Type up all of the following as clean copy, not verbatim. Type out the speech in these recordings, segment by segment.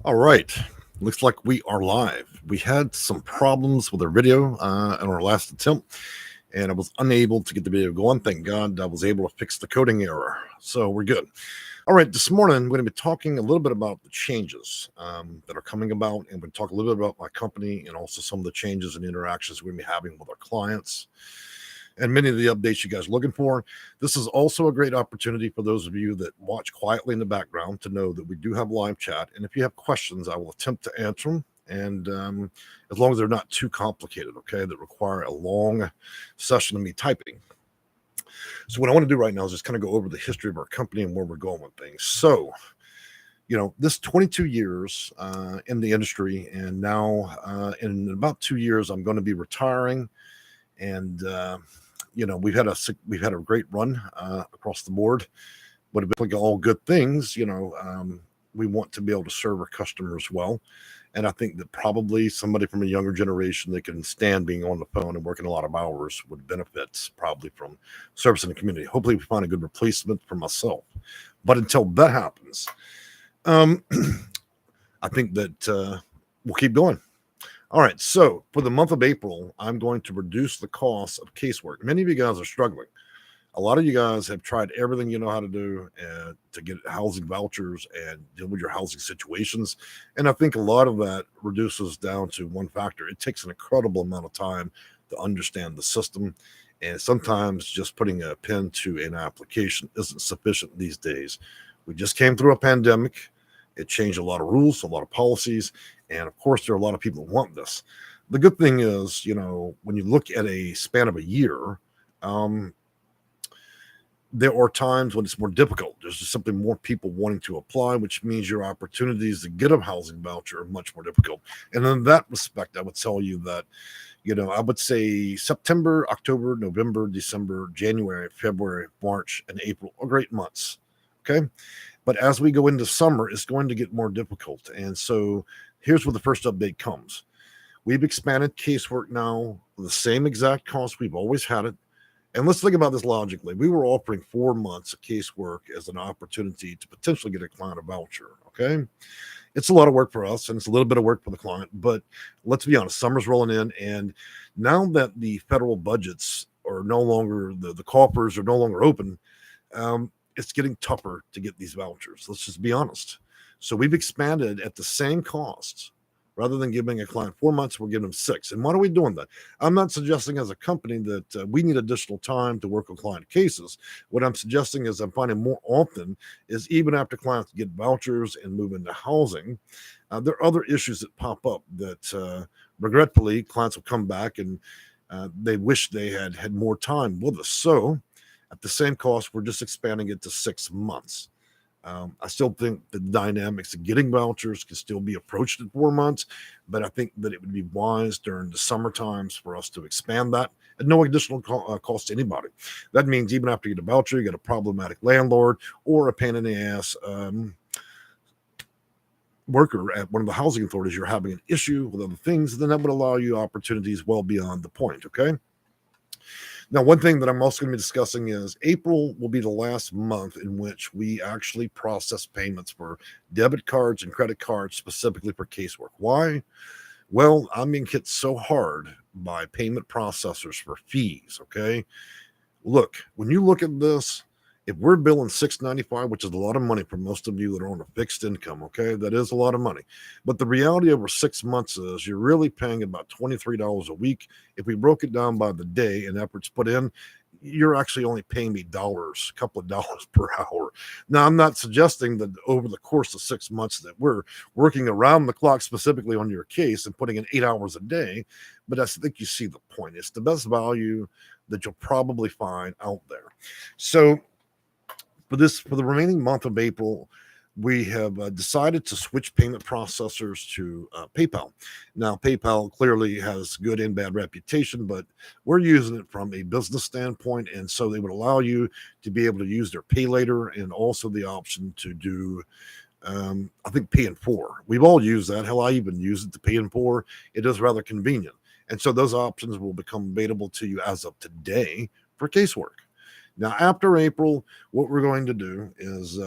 All right. Looks like we are live. We had some problems with our video in our last attempt, and I was unable to get the video going. Thank God I was able to fix the coding error. So we're good. All right. This morning, we're going to be talking a little bit about the changes that are coming about, and we're going to talk a little bit about my company and also some of the changes and interactions we're going to be having with our clients and many of the updates you guys are looking for. This is also a great opportunity for those of you that watch quietly in the background to know that we do have live chat. And if you have questions, I will attempt to answer them. And as long as they're not too complicated, okay, that require a long session of me typing. So what I want to do right now is just kind of go over the history of our company and where we're going with things. So, this 22 years in the industry, and now in about 2 years, I'm going to be retiring. And we've had a great run across the board, but like all good things, we want to be able to serve our customers well. And I think that probably somebody from a younger generation that can stand being on the phone and working a lot of hours would benefit probably from service in the community. Hopefully, we find a good replacement for myself. But until that happens, um, I think that we'll keep going. All right. So for the month of April, I'm going to reduce the cost of casework. Many of you guys are struggling. A lot of you guys have tried everything you know how to do to get housing vouchers and deal with your housing situations. And I think a lot of that reduces down to one factor. It takes an incredible amount of time to understand the system. And sometimes just putting a pen to an application isn't sufficient these days. We just came through a pandemic. It changed a lot of rules, a lot of policies. And of course, there are a lot of people that want this. The good thing is, when you look at a span of a year, there are times when it's more difficult. There's just simply more people wanting to apply, which means your opportunities to get a housing voucher are much more difficult. And in that respect, I would tell you that, I would say September, October, November, December, January, February, March, and April are great months. Okay. But as we go into summer, it's going to get more difficult. And so here's where the first update comes. We've expanded casework now, the same exact cost we've always had it. And let's think about this logically. We were offering 4 months of casework as an opportunity to potentially get a client a voucher. Okay. It's a lot of work for us and it's a little bit of work for the client. But let's be honest, summer's rolling in. And now that the federal budgets are no longer, the coffers are no longer open, it's getting tougher to get these vouchers. Let's just be honest. So we've expanded at the same cost. Rather than giving a client 4 months, we're giving them 6. And why are we doing that? I'm not suggesting as a company that we need additional time to work on client cases. What I'm suggesting is I'm finding more often is even after clients get vouchers and move into housing, there are other issues that pop up that regretfully clients will come back and they wish they had more time with us. So at the same cost, we're just expanding it to 6 months. I still think the dynamics of getting vouchers can still be approached at 4 months, but I think that it would be wise during the summer times for us to expand that at no additional cost to anybody. That means even after you get a voucher, you get a problematic landlord or a pain in the ass worker at one of the housing authorities, you're having an issue with other things, then that would allow you opportunities well beyond the point. Okay. Now, one thing that I'm also going to be discussing is April will be the last month in which we actually process payments for debit cards and credit cards specifically for casework. Why? Well, I'm being hit so hard by payment processors for fees. Okay. Look, when you look at this, if we're billing $6.95, which is a lot of money for most of you that are on a fixed income, okay, that is a lot of money. But the reality over 6 months is you're really paying about $23 a week. If we broke it down by the day and efforts put in, you're actually only paying me dollars, a couple of dollars per hour. Now, I'm not suggesting that over the course of 6 months that we're working around the clock specifically on your case and putting in 8 hours a day, but I think you see the point. It's the best value that you'll probably find out there. So for the remaining month of April, we have decided to switch payment processors to PayPal. Now, PayPal clearly has good and bad reputation, but we're using it from a business standpoint, and so they would allow you to be able to use their pay later and also the option to do I think pay in four. We've all used that. Hell, I even use it to pay in four. It is rather convenient. And so those options will become available to you as of today for casework. Now, after April, what we're going to do is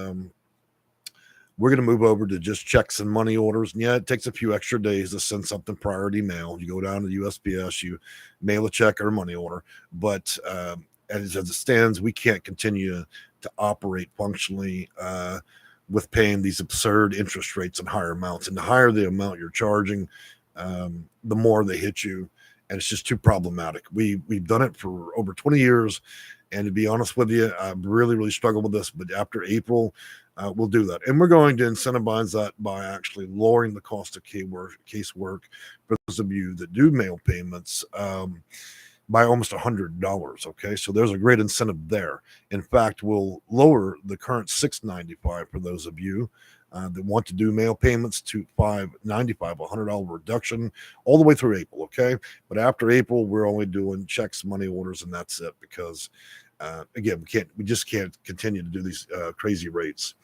We're going to move over to just checks and money orders. And yeah, it takes a few extra days to send something priority mail. You go down to the USPS, you mail a check or a money order. But as it stands, we can't continue to operate functionally with paying these absurd interest rates and higher amounts. And the higher the amount you're charging, the more they hit you. And it's just too problematic. We've done it for over 20 years. And to be honest with you, I really, really struggle with this. But after April, we'll do that. And we're going to incentivize that by actually lowering the cost of casework for those of you that do mail payments by almost $100. Okay, so there's a great incentive there. In fact, we'll lower the current $6.95 for those of you that want to do mail payments to $5.95, $100 reduction all the way through April. Okay, but after April, we're only doing checks, money orders, and that's it, because again, we just can't continue to do these crazy rates.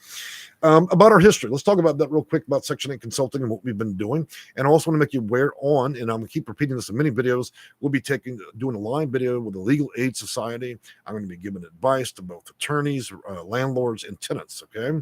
About our history, let's talk about that real quick, about Section 8 consulting and what we've been doing. And I also want to make you aware and I'm going to keep repeating this in many videos, we'll be doing a live video with the Legal Aid Society. I'm going to be giving advice to both attorneys, landlords, and tenants. Okay.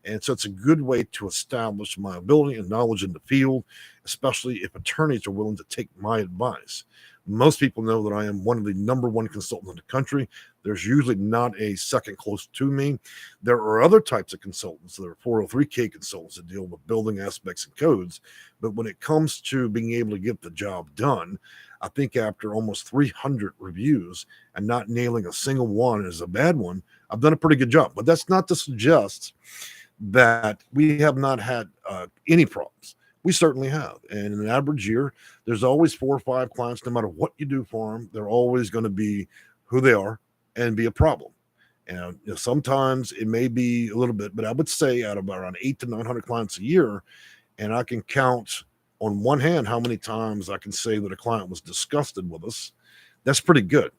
And so it's a good way to establish my ability and knowledge in the field, especially if attorneys are willing to take my advice. Most people know that I am one of the number one consultants in the country. There's usually not a second close to me. There are other types of consultants. There are 403k consultants that deal with building aspects and codes. But when it comes to being able to get the job done, I think after almost 300 reviews and not nailing a single one as a bad one, I've done a pretty good job. But that's not to suggest that we have not had any problems. We certainly have. And in an average year, there's always 4 or 5 clients, no matter what you do for them, they're always going to be who they are and be a problem. And sometimes it may be a little bit, but I would say out of around 800 to 900 clients a year, and I can count on one hand how many times I can say that a client was disgusted with us. That's pretty good,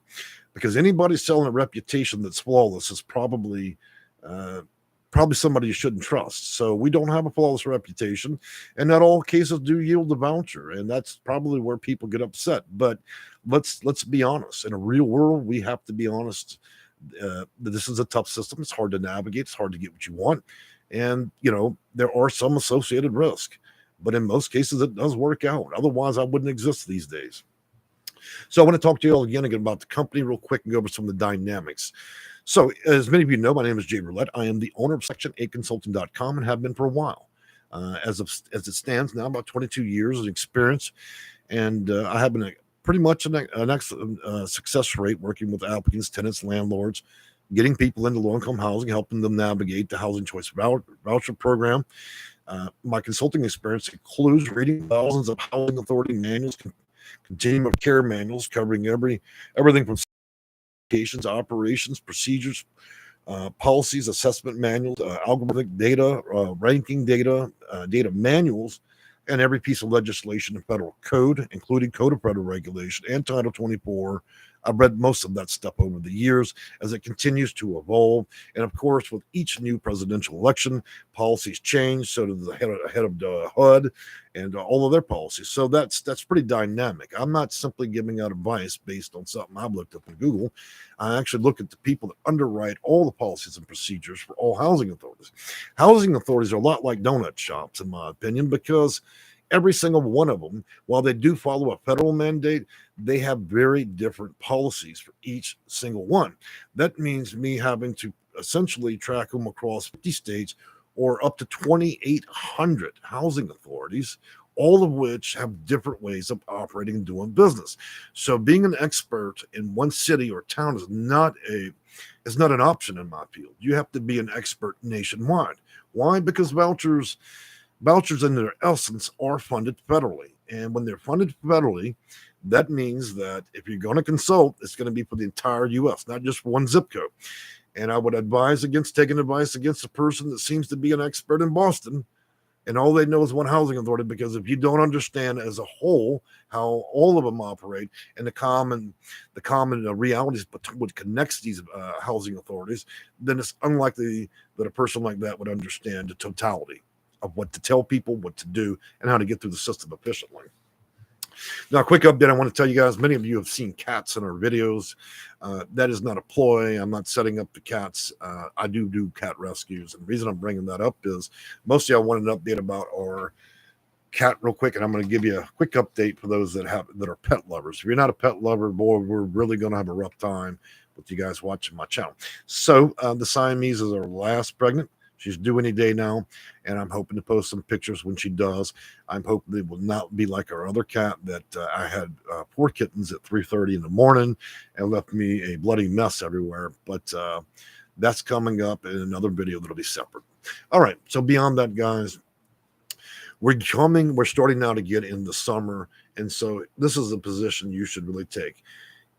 because anybody selling a reputation that's flawless is probably somebody you shouldn't trust. So we don't have a flawless reputation, and not all cases do yield a voucher, and that's probably where people get upset. But let's be honest. In a real world, we have to be honest. This is a tough system. It's hard to navigate. It's hard to get what you want, and there are some associated risk. But in most cases, it does work out. Otherwise, I wouldn't exist these days. So I want to talk to you all again about the company real quick and go over some of the dynamics. So as many of you know, my name is Jay Reulet. I am the owner of Section8Consulting.com and have been for a while. As it stands now, about 22 years of experience. And I have been pretty much an excellent success rate working with applicants, tenants, landlords, getting people into low-income housing, helping them navigate the Housing Choice Voucher Program. My consulting experience includes reading thousands of housing authority manuals, continuum of care manuals covering everything from operations, procedures, policies, assessment manuals, algorithmic data, ranking data, data manuals, and every piece of legislation in federal code, including Code of Federal Regulation and Title 24. I've read most of that stuff over the years as it continues to evolve. And of course, with each new presidential election, policies change. So does the head of the HUD and all of their policies. So that's pretty dynamic. I'm not simply giving out advice based on something I've looked up in Google. I actually look at the people that underwrite all the policies and procedures for all housing authorities. Housing authorities are a lot like donut shops, in my opinion, because every single one of them, while they do follow a federal mandate, they have very different policies for each single one. That means me having to essentially track them across 50 states or up to 2,800 housing authorities, all of which have different ways of operating and doing business. So being an expert in one city or town is not an option in my field. You have to be an expert nationwide. Why? Because vouchers in their essence are funded federally. And when they're funded federally, that means that if you're going to consult, it's going to be for the entire U.S., not just one zip code. And I would advise against taking advice against a person that seems to be an expert in Boston and all they know is one housing authority, because if you don't understand as a whole how all of them operate and the common realities what connects these housing authorities, then it's unlikely that a person like that would understand the totality of what to tell people, what to do, and how to get through the system efficiently. Now, a quick update. I want to tell you guys, many of you have seen cats in our videos. That is not a ploy. I'm not setting up the cats. I do cat rescues. And the reason I'm bringing that up is mostly I wanted an update about our cat real quick. And I'm going to give you a quick update for those that are pet lovers. If you're not a pet lover, boy, we're really going to have a rough time with you guys watching my channel. So the Siamese is our last pregnant. She's due any day now, and I'm hoping to post some pictures when she does. I'm hoping it will not be like our other cat that I had 4 kittens at 3:30 in the morning and left me a bloody mess everywhere. But that's coming up in another video that'll be separate. All right, so beyond that, guys, we're starting now to get into summer, and so this is a position you should really take.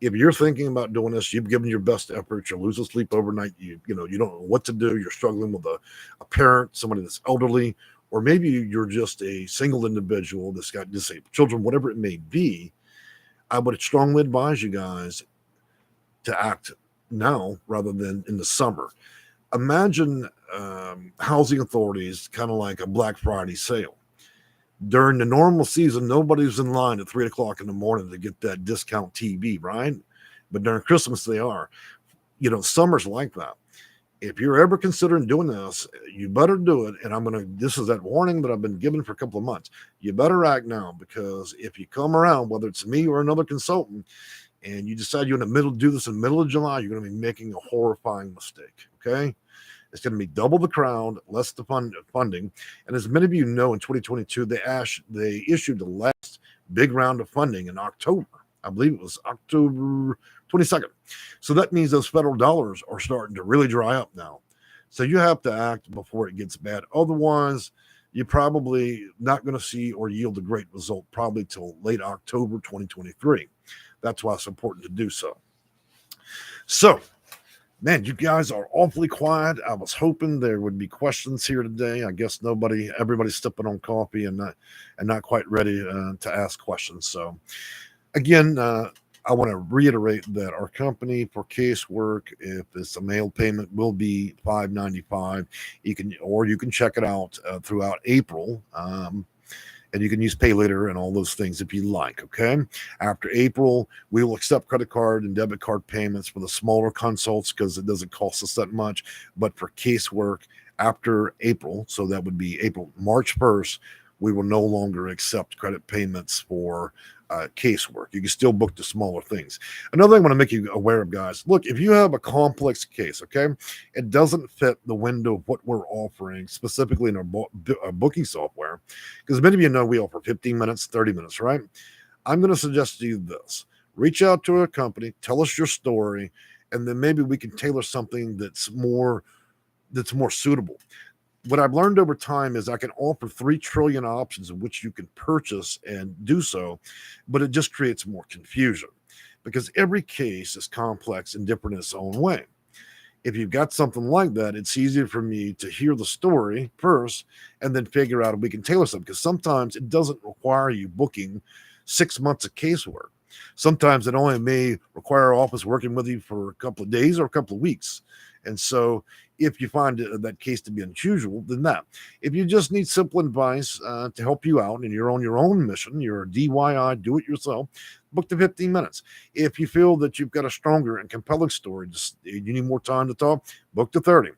If you're thinking about doing this, you've given your best effort, you're losing sleep overnight, you don't know what to do, you're struggling with a parent, somebody that's elderly, or maybe you're just a single individual that's got disabled children, whatever it may be, I would strongly advise you guys to act now rather than in the summer. Imagine housing authorities kind of like a Black Friday sale. During the normal season, nobody's in line at 3 o'clock in the morning to get that discount TV, right? But during Christmas, they are. Summer's like that. If you're ever considering doing this, you better do it. And this is that warning that I've been given for a couple of months. You better act now, because if you come around, whether it's me or another consultant, and you decide you're do this in the middle of July, you're going to be making a horrifying mistake, okay? It's going to be double the crowd, less the funding. And as many of you know, in 2022, they issued the last big round of funding in October. I believe it was October 22nd. So that means those federal dollars are starting to really dry up now. So you have to act before it gets bad. Otherwise, you're probably not going to see or yield a great result probably till late October 2023. That's why it's important to do so. So, man, you guys are awfully quiet. I was hoping there would be questions here today. I guess everybody's sipping on coffee and not quite ready to ask questions. So again, I want to reiterate that our company for casework, if it's a mail payment, will be $5.95. You can check it out throughout April. And you can use pay later and all those things if you like, okay? After April, we will accept credit card and debit card payments for the smaller consults because it doesn't cost us that much. But for casework, after April, so that would be March 1st, we will no longer accept credit payments for casework. You can still book the smaller things. Another thing I want to make you aware of, guys, look, if you have a complex case, okay, it doesn't fit the window of what we're offering specifically in our booking software, because many of you know we offer 15 minutes, 30 minutes, right? I'm going to suggest to you this. Reach out to a company, tell us your story, and then maybe we can tailor something that's more suitable. What I've learned over time is I can offer 3 trillion options in which you can purchase and do so, but it just creates more confusion because every case is complex and different in its own way. If you've got something like that, it's easier for me to hear the story first and then figure out if we can tailor something, because sometimes it doesn't require you booking 6 months of casework. Sometimes it only may require our office working with you for a couple of days or a couple of weeks. And so if you find that case to be unusual, then that. If you just need simple advice to help you out and you're on your own mission, you're a DIY, do it yourself, book the 15 minutes. If you feel that you've got a stronger and compelling story, just you need more time to talk, book the 30.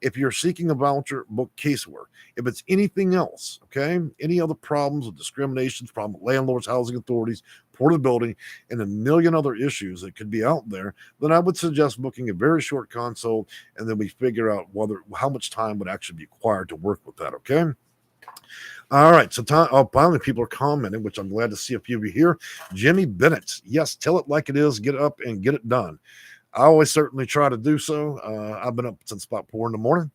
If you're seeking a voucher, book casework. If it's anything else, okay, any other problems with discriminations, problem with landlords, housing authorities, portability, and a million other issues that could be out there, then I would suggest booking a very short consult, and then we figure out how much time would actually be required to work with that, okay? All right, so finally people are commenting, which I'm glad to see a few of you here. Jimmy Bennett, yes, tell it like it is, get up and get it done. I always certainly try to do so. I've been up since about 4 in the morning.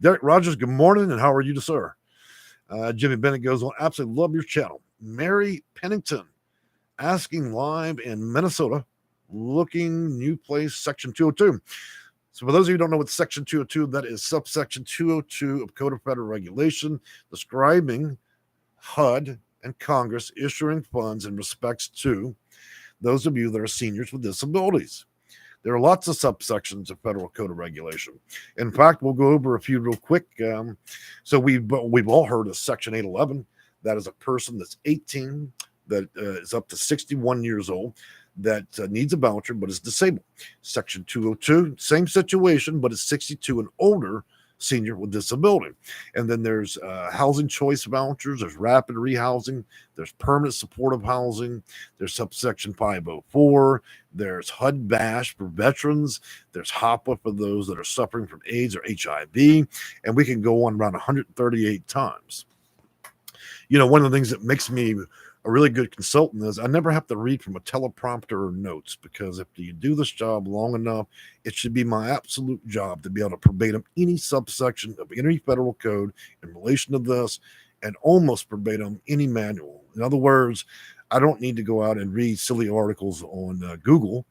Derek Rogers, good morning, and how are you, sir? Jimmy Bennett goes on, absolutely love your channel. Mary Pennington, asking live in Minnesota, looking new place, section 202. So for those of you who don't know what section 202, that is subsection 202 of Code of Federal Regulation, describing HUD and Congress issuing funds in respects to those of you that are seniors with disabilities. There are lots of subsections of Federal Code of Regulation. In fact, we'll go over a few real quick. So we've all heard of Section 811. That is a person that's 18, that is up to 61 years old that needs a voucher but is disabled. Section 202, same situation, but is 62 and older senior with disability. And then there's housing choice vouchers, there's rapid rehousing, there's permanent supportive housing, there's subsection 504, there's HUD BASH for veterans, there's HOPWA for those that are suffering from AIDS or HIV, and we can go on around 138 times. You know, one of the things that makes me a really good consultant is I never have to read from a teleprompter or notes, because if you do this job long enough, it should be my absolute job to be able to verbatim any subsection of any federal code in relation to this, and almost verbatim any manual. In other words, I don't need to go out and read silly articles on Google,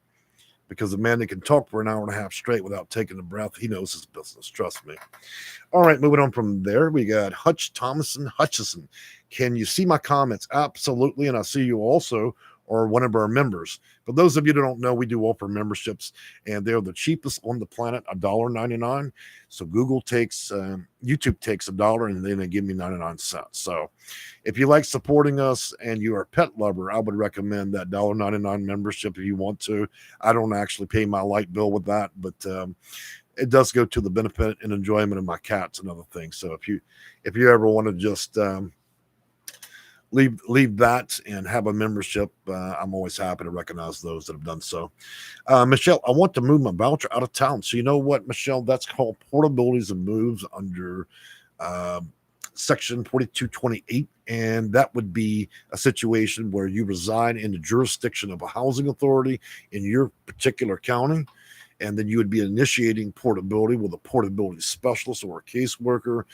because the man that can talk for an hour and a half straight without taking a breath, he knows his business. Trust me. All right, moving on from there, we got Hutch Thomason Hutchison. Can you see my comments? Absolutely, and I see you also are one of our members. For those of you that don't know, we do offer memberships, and they're the cheapest on the planet, $1.99. So YouTube takes $1, and then they give me 99 cents. So if you like supporting us and you're a pet lover, I would recommend that $1.99 membership if you want to. I don't actually pay my light bill with that, but it does go to the benefit and enjoyment of my cats and other things. So if you ever want to just leave that and have a membership, I'm always happy to recognize those that have done so. Michelle, I want to move my voucher out of town. So you know what, Michelle, that's called portabilities and moves under section 4228, and that would be a situation where you reside in the jurisdiction of a housing authority in your particular county, and then you would be initiating portability with a portability specialist or a caseworker,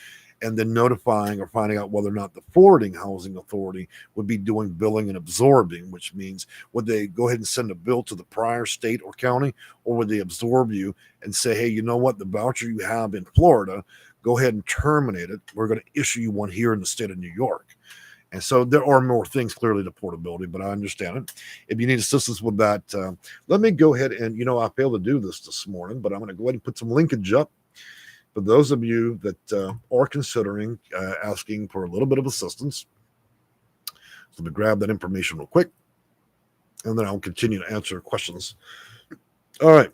and then notifying or finding out whether or not the forwarding housing authority would be doing billing and absorbing, which means would they go ahead and send a bill to the prior state or county, or would they absorb you and say, hey, you know what, the voucher you have in Florida, go ahead and terminate it. We're going to issue you one here in the state of New York. And so there are more things clearly to portability, but I understand it. If you need assistance with that, let me go ahead and, I failed to do this morning, but I'm going to go ahead and put some linkage up for those of you that are considering asking for a little bit of assistance. So let me grab that information real quick, and then I'll continue to answer questions. All right.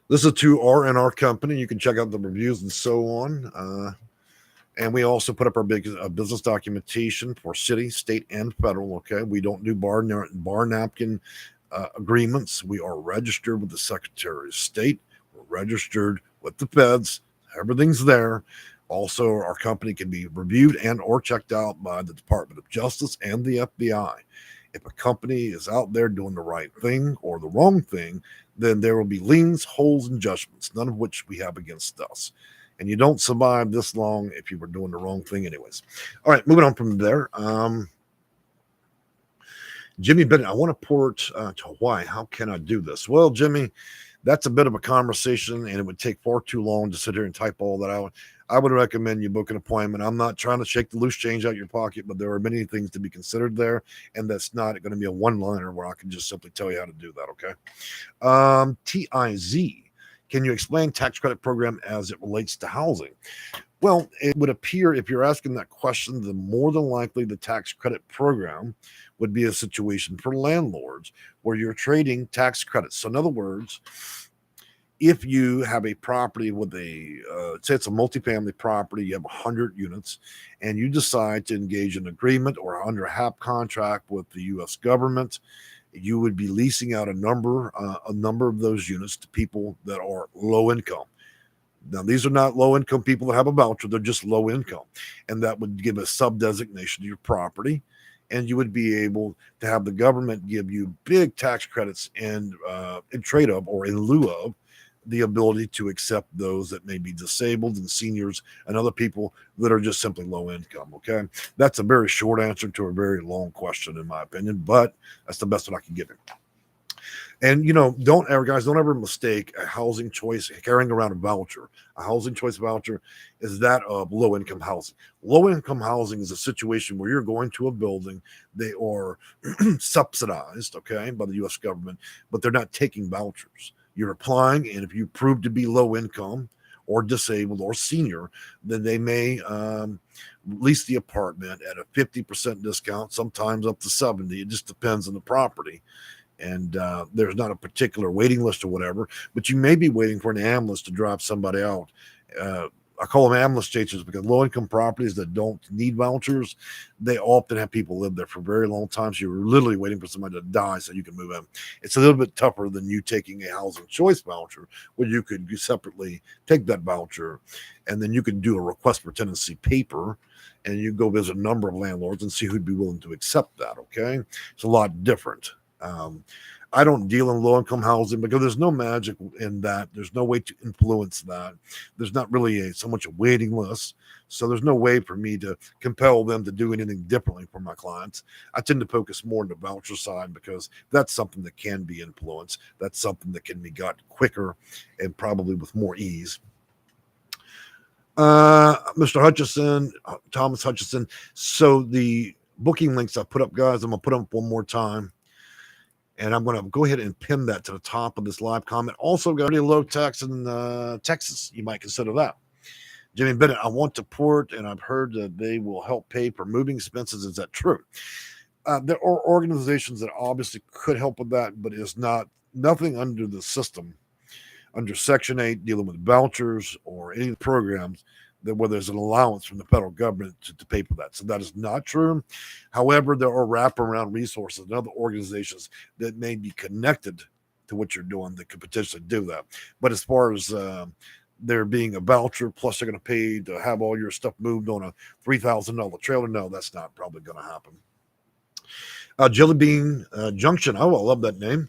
This is to R&R Company. You can check out the reviews and so on. And we also put up our big business documentation for city, state, and federal. Okay, we don't do bar napkin agreements. We are registered with the Secretary of State. We're registered with the feds. Everything's there. Also, our company can be reviewed and or checked out by the Department of Justice and the FBI. If a company is out there doing the right thing or the wrong thing, then there will be liens, holds, and judgments, none of which we have against us. And you don't survive this long if you were doing the wrong thing anyways. All right, moving on from there. Jimmy Bennett, I want to port to Hawaii. How can I do this? Well, Jimmy, that's a bit of a conversation, and it would take far too long to sit here and type all that out. I would recommend you book an appointment. I'm not trying to shake the loose change out of your pocket, but there are many things to be considered there, and that's not going to be a one-liner where I can just simply tell you how to do that, okay? TIZ. Can you explain tax credit program as it relates to housing? Well, it would appear if you're asking that question, then more than likely the tax credit program would be a situation for landlords where you're trading tax credits. So in other words, if you have a property with say it's a multifamily property, you have 100 units, and you decide to engage in an agreement or under a HAP contract with the U.S. government, you would be leasing out a number of those units to people that are low income. Now, these are not low income people that have a voucher. They're just low income. And that would give a sub-designation to your property. And you would be able to have the government give you big tax credits in trade of or in lieu of the ability to accept those that may be disabled and seniors and other people that are just simply low income. Okay. That's a very short answer to a very long question, in my opinion, but that's the best that I can give you. And, don't ever mistake a housing choice carrying around a voucher. A housing choice voucher is that of low income housing. Low income housing is a situation where you're going to a building. They are subsidized, okay, by the U.S. government, but they're not taking vouchers. You're applying, and if you prove to be low income or disabled or senior, then they may lease the apartment at a 50% discount, sometimes up to 70. It just depends on the property. And there's not a particular waiting list or whatever, but you may be waiting for an ambulance to drop somebody out. I call them ambulance chasers because low-income properties that don't need vouchers, they often have people live there for a very long time. So you're literally waiting for somebody to die so you can move in. It's a little bit tougher than you taking a housing choice voucher, where you could separately take that voucher, and then you could do a request for tenancy paper, and you go visit a number of landlords and see who'd be willing to accept that. Okay, it's a lot different. I don't deal in low-income housing because there's no magic in that. There's no way to influence that. There's not really so much a waiting list. So there's no way for me to compel them to do anything differently for my clients. I tend to focus more on the voucher side because that's something that can be influenced. That's something that can be got quicker and probably with more ease. Mr. Hutchison, Thomas Hutchison. So the booking links I put up, guys, I'm going to put them up one more time. And I'm going to go ahead and pin that to the top of this live comment. Also, got a low tax in Texas. You might consider that. Jimmy Bennett, I want to port, and I've heard that they will help pay for moving expenses. Is that true? There are organizations that obviously could help with that, but it's nothing under the system, under Section 8, dealing with vouchers or any programs where there's an allowance from the federal government to pay for that. So that is not true. However, there are wraparound resources and other organizations that may be connected to what you're doing that could potentially do that. But as far as there being a voucher, plus they're going to pay to have all your stuff moved on a $3,000 trailer, no, that's not probably going to happen. Jelly Bean Junction. Oh, I love that name.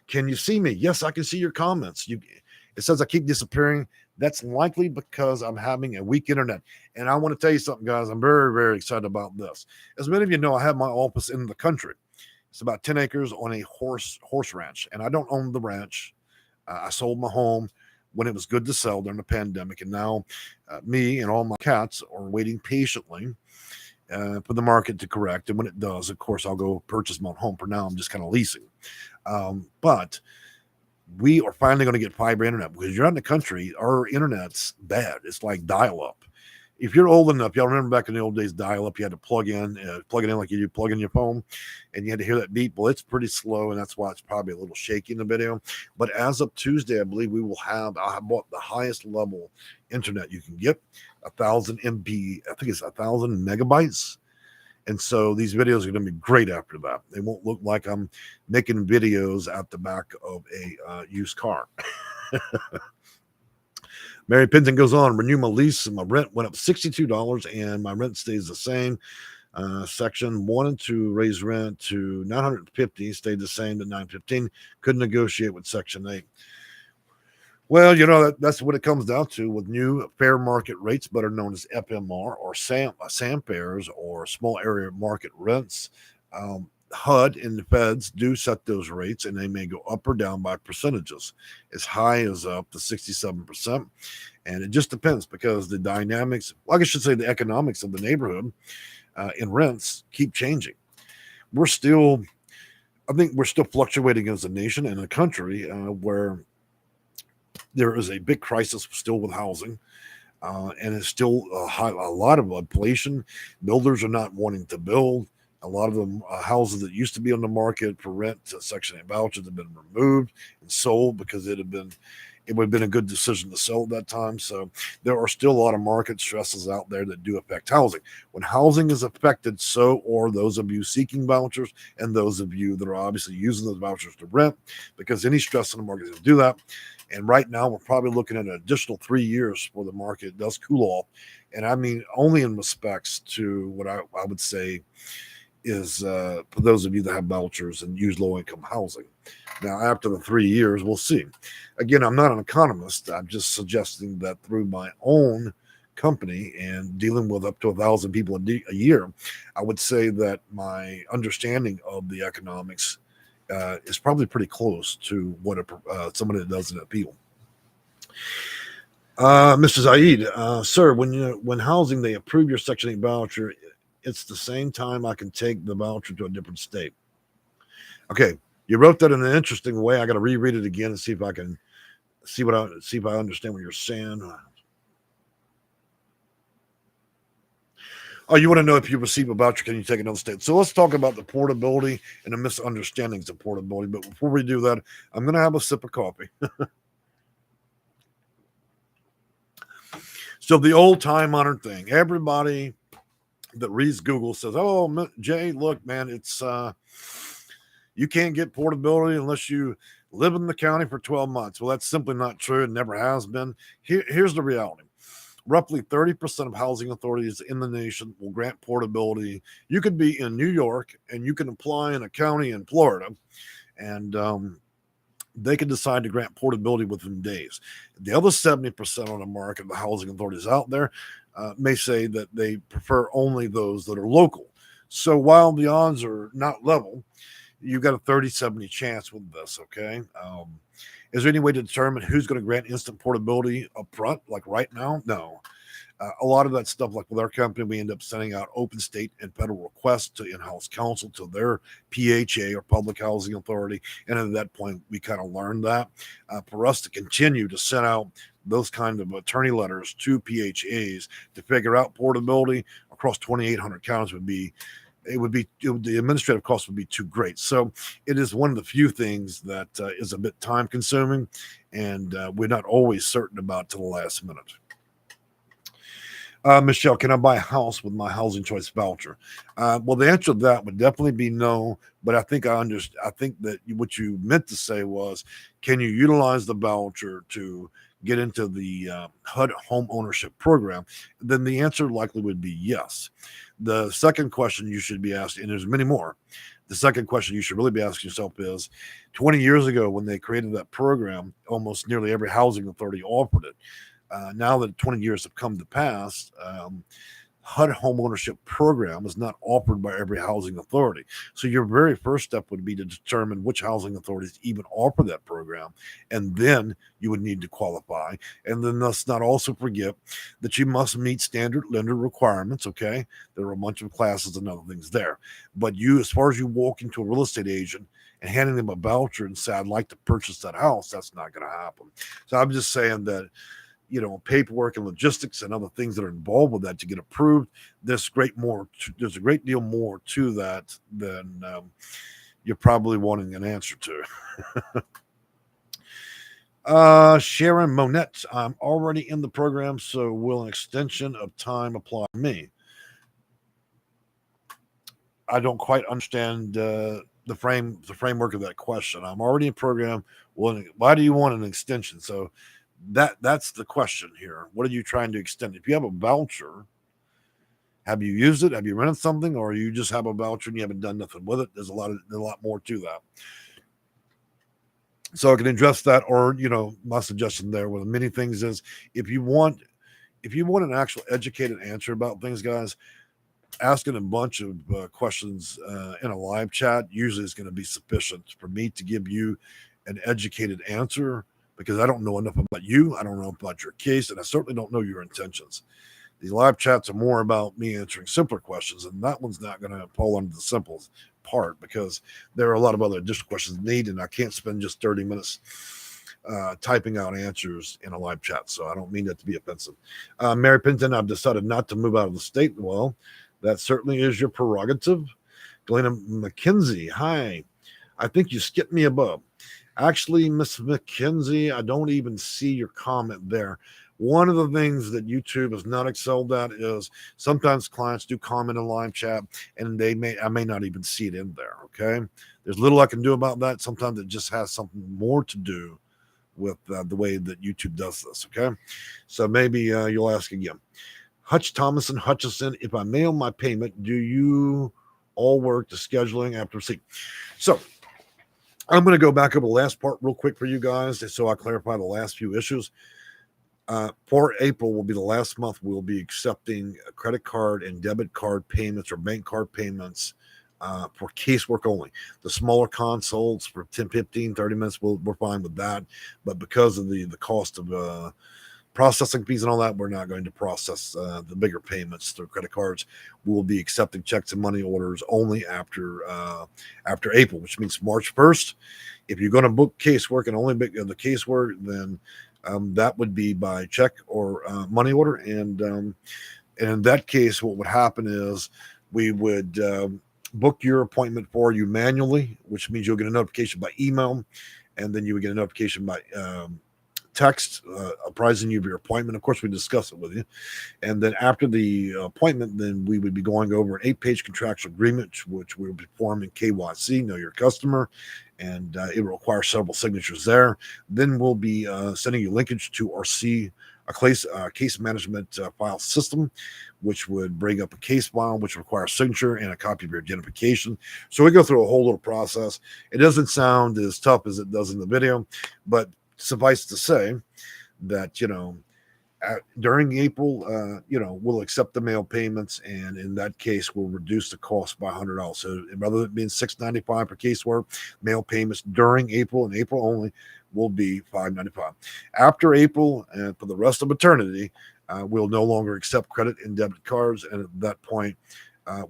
Can you see me? Yes, I can see your comments. It says I keep disappearing. That's likely because I'm having a weak internet. And I want to tell you something, guys. I'm very, very excited about this. As many of you know, I have my office in the country. It's about 10 acres on a horse ranch. And I don't own the ranch. I sold my home when it was good to sell during the pandemic. And now me and all my cats are waiting patiently for the market to correct. And when it does, of course, I'll go purchase my own home. For now, I'm just kind of leasing. But we are finally going to get fiber internet because you're out in the country. Our internet's bad. It's like dial-up. If you're old enough, y'all remember back in the old days, dial-up, you had to plug it in like you do plug in your phone, and you had to hear that beep. Well, it's pretty slow, and that's why it's probably a little shaky in the video. But as of Tuesday, I believe I bought the highest level internet you can get, 1,000 MB. I think it's 1,000 megabytes. And so these videos are going to be great after that. They won't look like I'm making videos at the back of a used car. Mary Pinton goes on, renew my lease and my rent went up $62 and my rent stays the same. Section wanted to raise rent to $950, stayed the same to $915. Couldn't negotiate with Section 8. Well, you know, that's what it comes down to with new fair market rates, better known as FMR or SAM fares or small area market rents. HUD and the feds do set those rates, and they may go up or down by percentages, as high as up to 67%. And it just depends because the dynamics, well, I should say the economics of the neighborhood in rents keep changing. I think we're still fluctuating as a nation and a country where there is a big crisis still with housing, and it's still a lot of inflation. Builders are not wanting to build. A lot of the houses that used to be on the market for rent, Section 8 vouchers, have been removed and sold because it would have been a good decision to sell at that time. So there are still a lot of market stresses out there that do affect housing. When housing is affected, so are those of you seeking vouchers and those of you that are obviously using those vouchers to rent, because any stress in the market is going to do that. And right now, we're probably looking at an additional 3 years before the market does cool off. And I mean, only in respects to what I would say is for those of you that have vouchers and use low-income housing. Now, after the 3 years, we'll see. Again, I'm not an economist. I'm just suggesting that through my own company and dealing with up to 1,000 people a year, I would say that my understanding of the economics is probably pretty close to what somebody that does an appeal. Mr. Zaid, sir, when housing, they approve your Section 8 voucher, it's the same time I can take the voucher to a different state. Okay, you wrote that in an interesting way. I got to reread it again and see if I can see if I understand what you're saying. Oh, you want to know if you receive a voucher, can you take another state? So let's talk about the portability and the misunderstandings of portability. But before we do that, I'm going to have a sip of coffee. So the old time honored thing, everybody that reads Google says, "Oh, Jay, look, man, it's you can't get portability unless you live in the county for 12 months." Well, that's simply not true. It never has been. Here's the reality. Roughly 30% of housing authorities in the nation will grant portability. You could be in New York and you can apply in a county in Florida, and they can decide to grant portability within days. The other 70% on the market, the housing authorities out there, may say that they prefer only those that are local. So while the odds are not level, you've got a 30-70 chance with this, okay? Is there any way to determine who's going to grant instant portability up front, like right now? No. A lot of that stuff, like with our company, we end up sending out open state and federal requests to in-house counsel, to their PHA or public housing authority. And at that point, we kind of learned that for us to continue to send out those kind of attorney letters to PHAs to figure out portability across 2,800 counties the administrative cost would be too great. So it is one of the few things that is a bit time consuming, and we're not always certain about to the last minute. Michelle, can I buy a house with my housing choice voucher? Well, the answer to that would definitely be no. But I think I think that what you meant to say was, can you utilize the voucher to get into the HUD home ownership program? Then the answer likely would be yes. The second question you should be asking, and there's many more. The second question you should really be asking yourself is, 20 years ago when they created that program, almost nearly every housing authority offered it. Now that 20 years have come to pass, HUD homeownership program is not offered by every housing authority. So your very first step would be to determine which housing authorities even offer that program, and then you would need to qualify. And then let's not also forget that you must meet standard lender requirements. Okay, there are a bunch of classes and other things there, but you, as far as you walk into a real estate agent and handing them a voucher and say, "I'd like to purchase that house," that's not going to happen. So I'm just saying that, paperwork and logistics and other things that are involved with that to get approved, there's a great deal more to that than you're probably wanting an answer to. Sharon Monette, I'm already in the program, so will an extension of time apply to me? I don't quite understand the framework of that question. I'm already in program. Well, why do you want an extension? So that's the question here. What are you trying to extend? If you have a voucher, have you used it? Have you rented something, or you just have a voucher and you haven't done nothing with it? There's a lot more to that. So I can address that, or my suggestion there with many things is, if you want an actual educated answer about things, guys, asking a bunch of questions in a live chat usually is going to be sufficient for me to give you an educated answer, because I don't know enough about you. I don't know about your case, and I certainly don't know your intentions. These live chats are more about me answering simpler questions, and that one's not going to fall under the simple part, because there are a lot of other additional questions needed, and I can't spend just 30 minutes typing out answers in a live chat. So I don't mean that to be offensive. Mary Pinton, I've decided not to move out of the state. Well, that certainly is your prerogative. Glenna McKenzie, hi. I think you skipped me above. Actually, Miss McKenzie, I don't even see your comment there. One of the things that YouTube has not excelled at is sometimes clients do comment in live chat, and I may not even see it in there. Okay, there's little I can do about that. Sometimes it just has something more to do with the way that YouTube does this. Okay, so maybe you'll ask again. Hutch Thomas and Hutchison, if I mail my payment, do you all work the scheduling after receipt? So I'm going to go back over the last part real quick for you guys, so I clarify the last few issues. For April will be the last month we'll be accepting credit card and debit card payments or bank card payments for casework only. The smaller consults for 10, 15, 30 minutes, we're fine with that. But because of the cost of processing fees and all that, we're not going to process the bigger payments through credit cards. We will be accepting checks and money orders only after April, which means March 1st. If you're going to book casework and only book the casework, then that would be by check or money order. And And in that case, what would happen is we would book your appointment for you manually, which means you'll get a notification by email, and then you would get a notification by text apprising you of your appointment. Of course, we discuss it with you. And then after the appointment, then we would be going over an 8-page contractual agreement, which we will be forming KYC, know your customer, and it will require several signatures there. Then we'll be sending you linkage to our case management file system, which would bring up a case file, which requires signature and a copy of your identification. So we go through a whole little process. It doesn't sound as tough as it does in the video, but suffice to say that, during April, we'll accept the mail payments, and in that case, we'll reduce the cost by $100. So rather than being $695 per casework, mail payments during April and April only will be $595. After April, and for the rest of eternity, we'll no longer accept credit and debit cards, and at that point,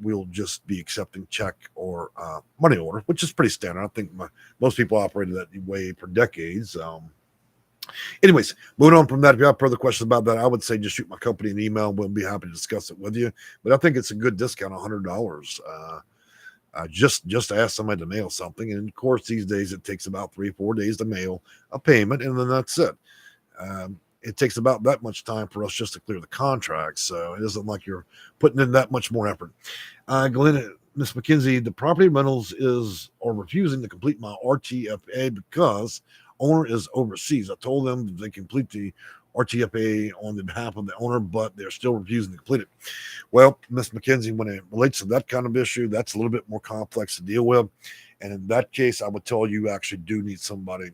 we'll just be accepting check or money order, which is pretty standard. I think most people operated that way for decades. Anyways, moving on from that, if you have further questions about that, I would say just shoot my company an email. We'll be happy to discuss it with you. But I think it's a good discount, $100. Just to ask somebody to mail something. And of course, these days it takes about 3-4 days to mail a payment, and then that's it. It takes about that much time for us just to clear the contract. So it isn't like you're putting in that much more effort. Glenn, Ms. McKenzie, the property rentals are refusing to complete my RTFA because owner is overseas. I told them they complete the RTFA on the behalf of the owner, but they're still refusing to complete it. Well, Ms. McKenzie, when it relates to that kind of issue, that's a little bit more complex to deal with. And in that case, I would tell you actually do need somebody,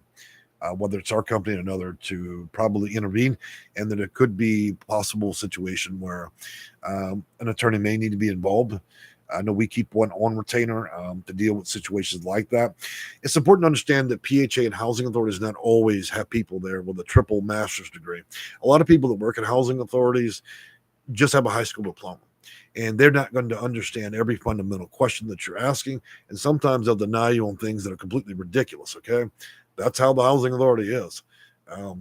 whether it's our company or another, to probably intervene, and that it could be a possible situation where an attorney may need to be involved. I know we keep one on retainer to deal with situations like that. It's important to understand that PHA and housing authorities not always have people there with a triple master's degree. A lot of people that work at housing authorities just have a high school diploma, and they're not going to understand every fundamental question that you're asking. And sometimes they'll deny you on things that are completely ridiculous. Okay. That's how the housing authority is.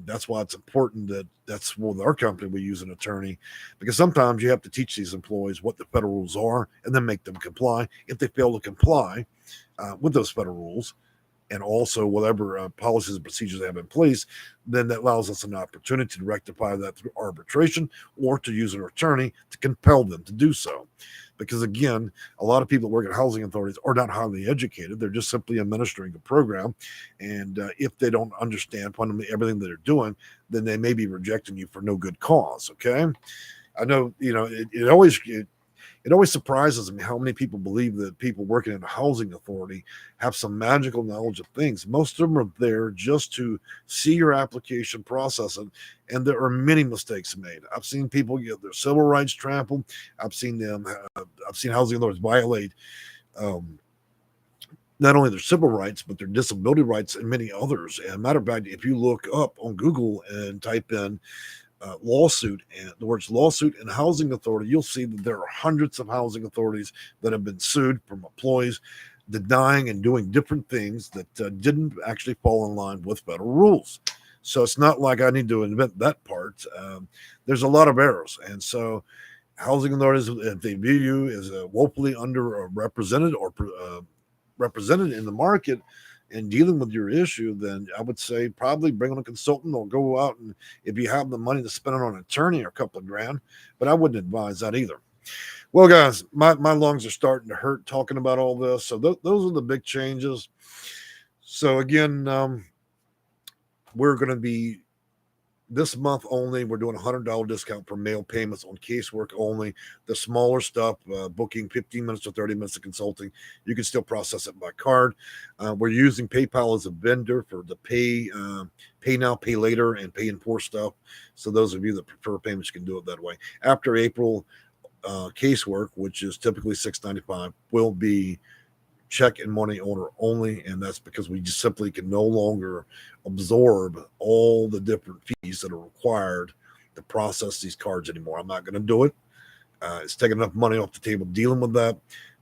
That's why it's important that's with our company, we use an attorney, because sometimes you have to teach these employees what the federal rules are and then make them comply. If they fail to comply with those federal rules, and also whatever policies and procedures they have in place, then that allows us an opportunity to rectify that through arbitration or to use an attorney to compel them to do so. Because again, a lot of people that work at housing authorities are not highly educated. They're just simply administering a program. And if they don't understand fundamentally everything that they're doing, then they may be rejecting you for no good cause. Okay. I know, it always surprises me how many people believe that people working in a housing authority have some magical knowledge of things. Most of them are there just to see your application process, and there are many mistakes made. I've seen people get their civil rights trampled. I've seen housing authorities violate not only their civil rights, but their disability rights and many others. And matter of fact, if you look up on Google and type in lawsuit and the words lawsuit and housing authority, you'll see that there are hundreds of housing authorities that have been sued from employees denying and doing different things that didn't actually fall in line with federal rules. So it's not like I need to invent that part. There's a lot of errors. And so housing authorities, if they view you as woefully underrepresented or represented in the market and dealing with your issue, then I would say probably bring on a consultant or go out, and if you have the money to spend it on an attorney or a couple of grand, but I wouldn't advise that either. Well, guys, my lungs are starting to hurt talking about all this. So those are the big changes. So again, we're going to be this month only, we're doing a $100 discount for mail payments on casework only. The smaller stuff, booking 15 minutes to 30 minutes of consulting, you can still process it by card. We're using PayPal as a vendor for the pay now, pay later, and pay in 4 stuff. So those of you that prefer payments can do it that way. After April, casework, which is typically $695, will be check and money order only, and that's because we just simply can no longer absorb all the different fees that are required to process these cards anymore. I'm not going to do it. It's taking enough money off the table dealing with that.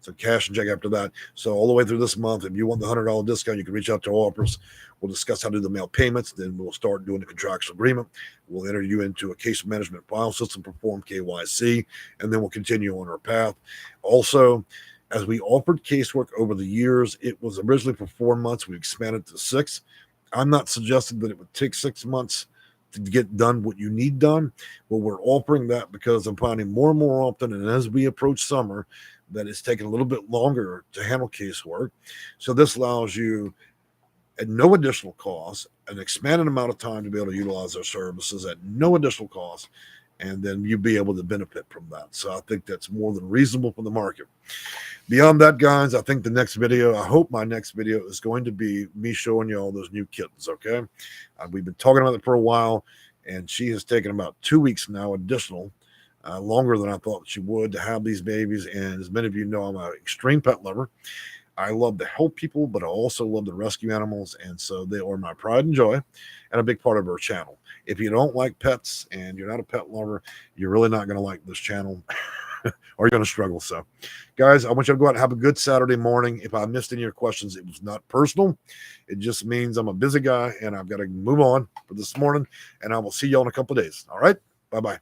So cash and check after that. So all the way through this month, if you want the $100 discount, you can reach out to our offers. We'll discuss how to do the mail payments. Then we'll start doing the contractual agreement. We'll enter you into a case management file system, perform KYC, and then we'll continue on our path. Also, as we offered casework over the years, it was originally for 4 months. We expanded to 6. I'm not suggesting that it would take 6 months to get done what you need done, but we're offering that because I'm finding more and more often, and as we approach summer, that it's taking a little bit longer to handle casework. So this allows you at no additional cost, an expanded amount of time to be able to utilize our services at no additional cost, and then you'll be able to benefit from that. So I think that's more than reasonable for the market. Beyond that, guys, I think I hope my next video is going to be me showing you all those new kittens, okay? We've been talking about it for a while, and she has taken about 2 weeks now additional, longer than I thought she would, to have these babies. And as many of you know, I'm an extreme pet lover. I love to help people, but I also love to rescue animals, and so they are my pride and joy and a big part of our channel. If you don't like pets and you're not a pet lover, you're really not going to like this channel or you're going to struggle. So, guys, I want you to go out and have a good Saturday morning. If I missed any of your questions, it was not personal. It just means I'm a busy guy and I've got to move on for this morning, and I will see y'all in a couple of days. All right? Bye-bye.